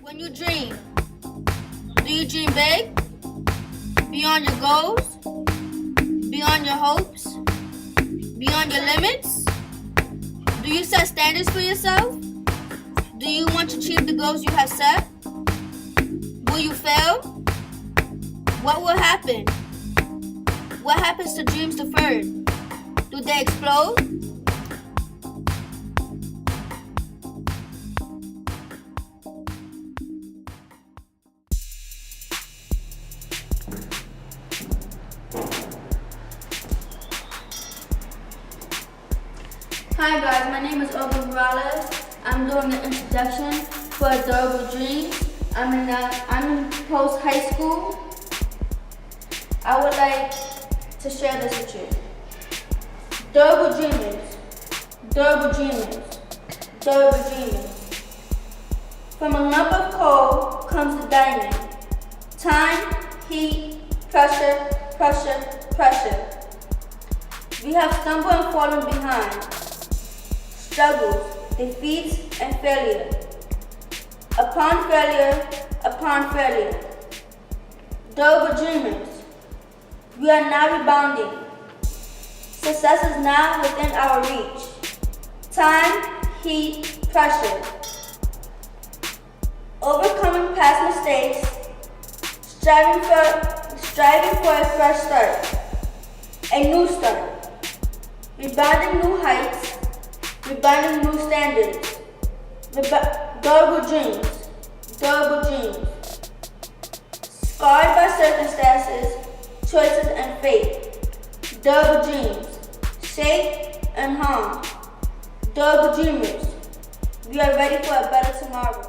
When you dream, do you dream big? Beyond your goals? Beyond your hopes? Beyond your limits? Do you set standards for yourself? Do you want to achieve the goals you have set? Will you fail? What will happen? What happens to dreams deferred? Do they explode? Hi guys, my name is Urban Morales. I'm doing an introduction for Adorable Dreams. I'm in post-high school. I would like to share this with you. Adorable Dreamers, Adorable Dreamers, Adorable Dreamers. From a lump of coal comes a diamond. Time, heat, pressure, pressure, pressure. We have stumbled and fallen behind. Struggles, defeats, and failure. Upon failure, upon failure. Adorable Dreamers, we are now rebounding. Success is now within our reach. Time, heat, pressure. Overcoming past mistakes, striving for a fresh start, a new start. Rebounding new heights, rebounding new standards. Adorable dreams, adorable dreams. Scarred by circumstances, choices, and fate. Adorable dreams, safe and harm. Adorable dreamers, we are ready for a better tomorrow.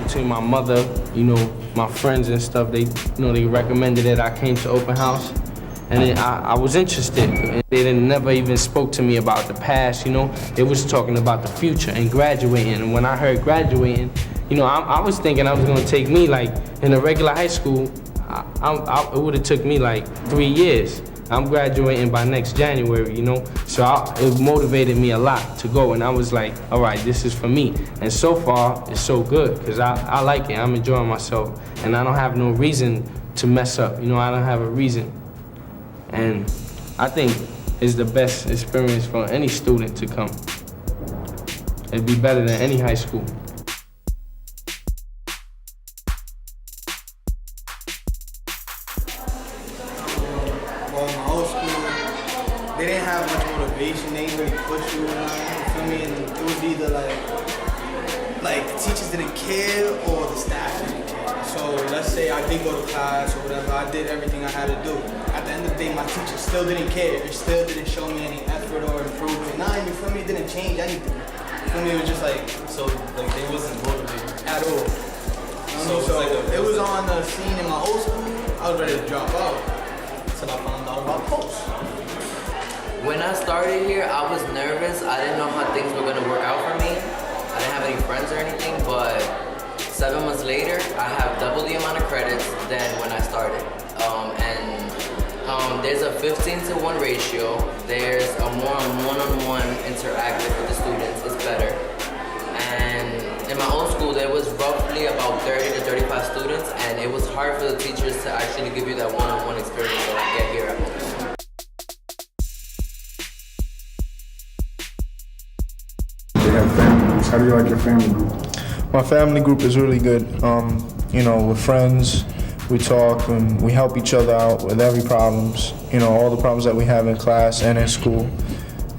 Between my mother, my friends and stuff, they recommended it. I came to open house, and I was interested. And they never even spoke to me about the past, They was talking about the future and graduating. And when I heard graduating, I was thinking I was gonna take me like in a regular high school. It would have took me like 3 years. I'm graduating by next January, So it motivated me a lot to go, and I was like, all right, this is for me. And so far, it's so good, because I like it. I'm enjoying myself, and I don't have no reason to mess up. I don't have a reason. And I think it's the best experience for any student to come. It'd be better than any high school. They didn't have much motivation, they didn't really push you, you feel me? And it was either like the teachers didn't care or the staff didn't care. So let's say I did go to class or whatever, I did everything I had to do. At the end of the day, my teacher still didn't care. It still didn't show me any effort or improvement. You feel me? It didn't change anything. You feel me? It was just like, so like they wasn't motivated at all. So it was on the scene in my old school, I was ready to drop out until I found out about posts. When I started here, I was nervous. I didn't know how things were gonna work out for me. I didn't have any friends or anything, but 7 months later, I have double the amount of credits than when I started. There's a 15-to-1 ratio. There's a more one-on-one interactive with the students. It's better. And in my old school, there was roughly about 30 to 35 students, and it was hard for the teachers to actually give you that one-on-one experience that I get here at home. How do you like your family group? My family group is really good. We're friends, we talk, and we help each other out with every problems. All the problems that we have in class and in school.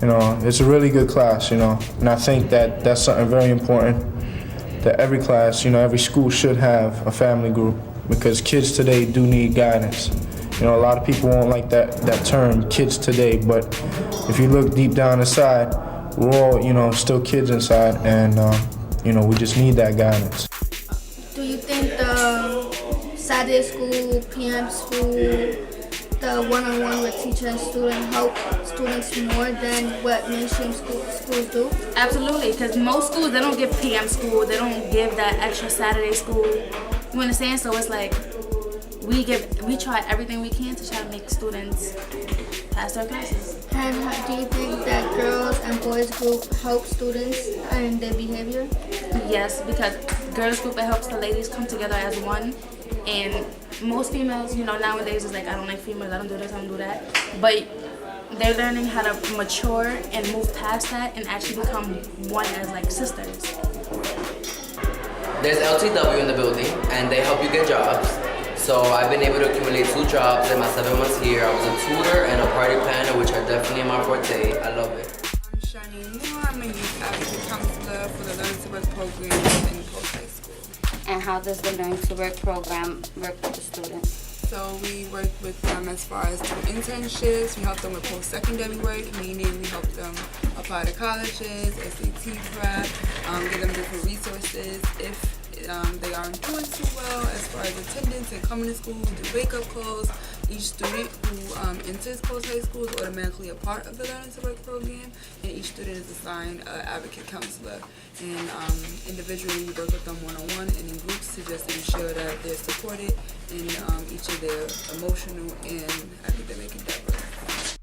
It's a really good class, And I think that that's something very important, that every class, every school should have a family group, because kids today do need guidance. A lot of people won't like that term, kids today, but if you look deep down inside, we're all, still kids inside, and, we just need that guidance. Do you think the Saturday school, PM school, the one-on-one with teacher and student help students more than what mainstream schools do? Absolutely, because most schools, they don't give PM school, they don't give that extra Saturday school. You understand? So it's like we try everything we can to try to make students pass their classes. And do you think that girls and boys group help students and their behavior? Yes, because girls group, it helps the ladies come together as one. And most females, nowadays is like, I don't like females, I don't do this, I don't do that. But they're learning how to mature and move past that and actually become one as like sisters. There's LTW in the building, and they help you get jobs. So I've been able to accumulate 2 jobs in my 7 months here. I was a tutor and a party planner, which are definitely my forte. I love it. I'm Shani Moore. I'm a youth advocate counselor for the Learn to Work program in Post High School. And how does the Learn to Work program work with the students? So we work with them as far as doing internships. We help them with post-secondary work, meaning we help them apply to colleges, SAT prep, give them different resources if they aren't doing too well as far as attendance and coming to school, do wake-up calls. Each student who enters post-high school is automatically a part of the Learn to Work program, and each student is assigned an advocate counselor. And individually, we work with them one-on-one and in groups to just ensure that they're supported in each of their emotional and academic endeavors.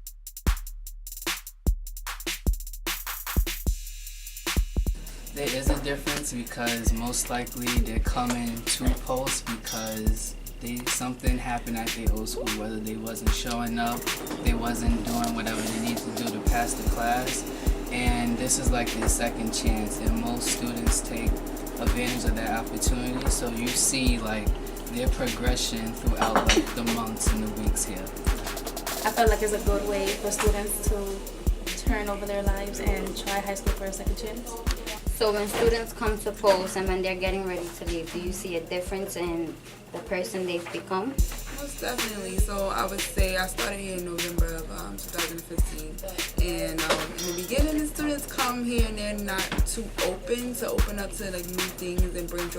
There is a difference because most likely they're coming to post because something happened at their old school, whether they wasn't showing up, they wasn't doing whatever they need to do to pass the class, and this is like their second chance, and most students take advantage of that opportunity. So you see like their progression throughout like the months and the weeks here. I feel like it's a good way for students to turn over their lives and try high school for a second chance. So when students come to post and when they're getting ready to leave, do you see a difference in the person they've become? Most definitely. So I would say I started here in November of 2015, and in the beginning, the students come here and they're not too open up to like new things and branch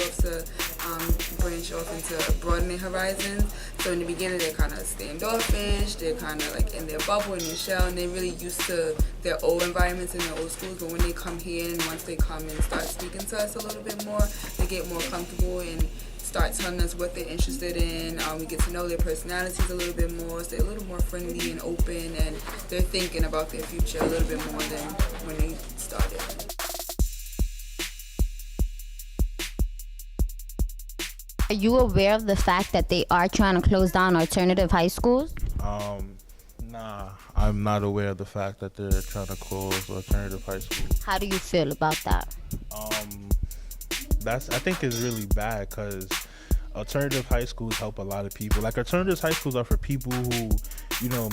off into broadening horizons. So in the beginning, they're kind of standoffish, they're kind of like in their bubble, in their shell, and they're really used to their old environments and their old schools. But when they come here and once they come and start speaking to us a little bit more, they get more comfortable and start telling us what they're interested in. We get to know their personalities a little bit more, so they're a little more friendly and open, and they're thinking about their future a little bit more than when they started. Are you aware of the fact that they are trying to close down alternative high schools? Nah, I'm not aware of the fact that they're trying to close alternative high schools. How do you feel about that? I think is really bad because alternative high schools help a lot of people. Like alternative high schools are for people who,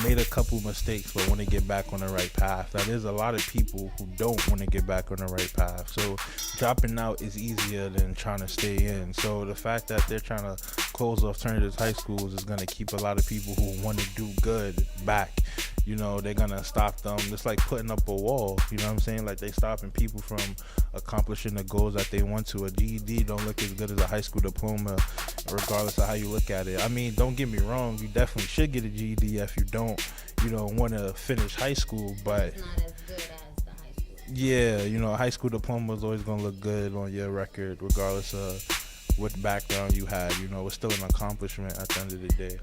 made a couple mistakes but want to get back on the right path. That is a lot of people who don't want to get back on the right path. So dropping out is easier than trying to stay in. So the fact that they're trying to close alternative high schools is going to keep a lot of people who want to do good back. They're gonna stop them. It's like putting up a wall, you know what I'm saying? Like they stopping people from accomplishing the goals that they want to. A GED don't look as good as a high school diploma, regardless of how you look at it. I mean, don't get me wrong, you definitely should get a GED if you don't want to finish high school, but It's not as good as the high school. yeah, a high school diploma is always gonna look good on your record, regardless of what background you had. It's still an accomplishment at the end of the day.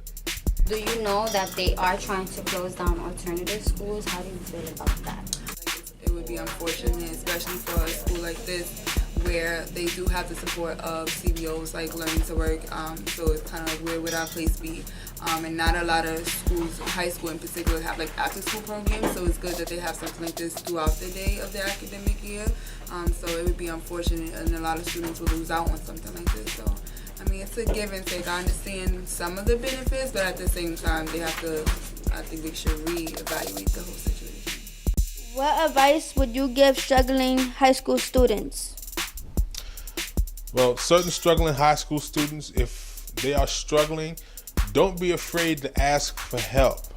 Do you know that they are trying to close down alternative schools? How do you feel about that? It would be unfortunate, especially for a school like this, where they do have the support of CBOs like Learning to Work. So it's kind of like, where would our place be? And not a lot of schools, high school in particular, have like after-school programs. So it's good that they have something like this throughout the day of their academic year. So it would be unfortunate, and a lot of students will lose out on something like this. So I mean, it's a give and take. I understand some of the benefits, but at the same time, I think they should reevaluate the whole situation. What advice would you give struggling high school students? Well, certain struggling high school students, if they are struggling, don't be afraid to ask for help.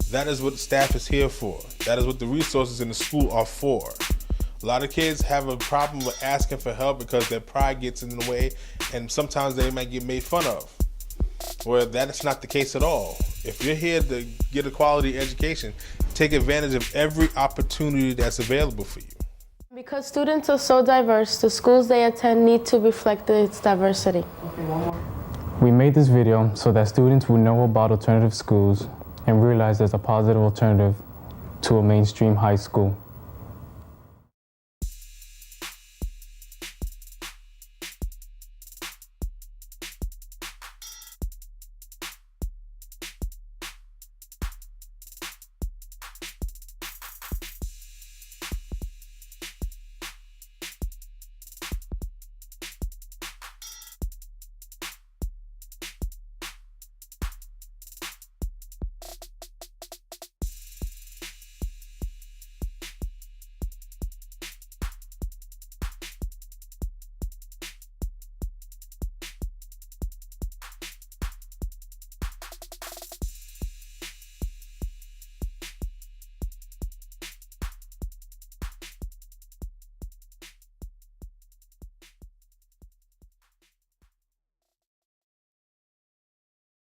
That is what staff is here for. That is what the resources in the school are for. A lot of kids have a problem with asking for help because their pride gets in the way, and sometimes they might get made fun of. where that's not the case at all. If you're here to get a quality education, take advantage of every opportunity that's available for you. Because students are so diverse, the schools they attend need to reflect its diversity. We made this video so that students will know about alternative schools and realize there's a positive alternative to a mainstream high school.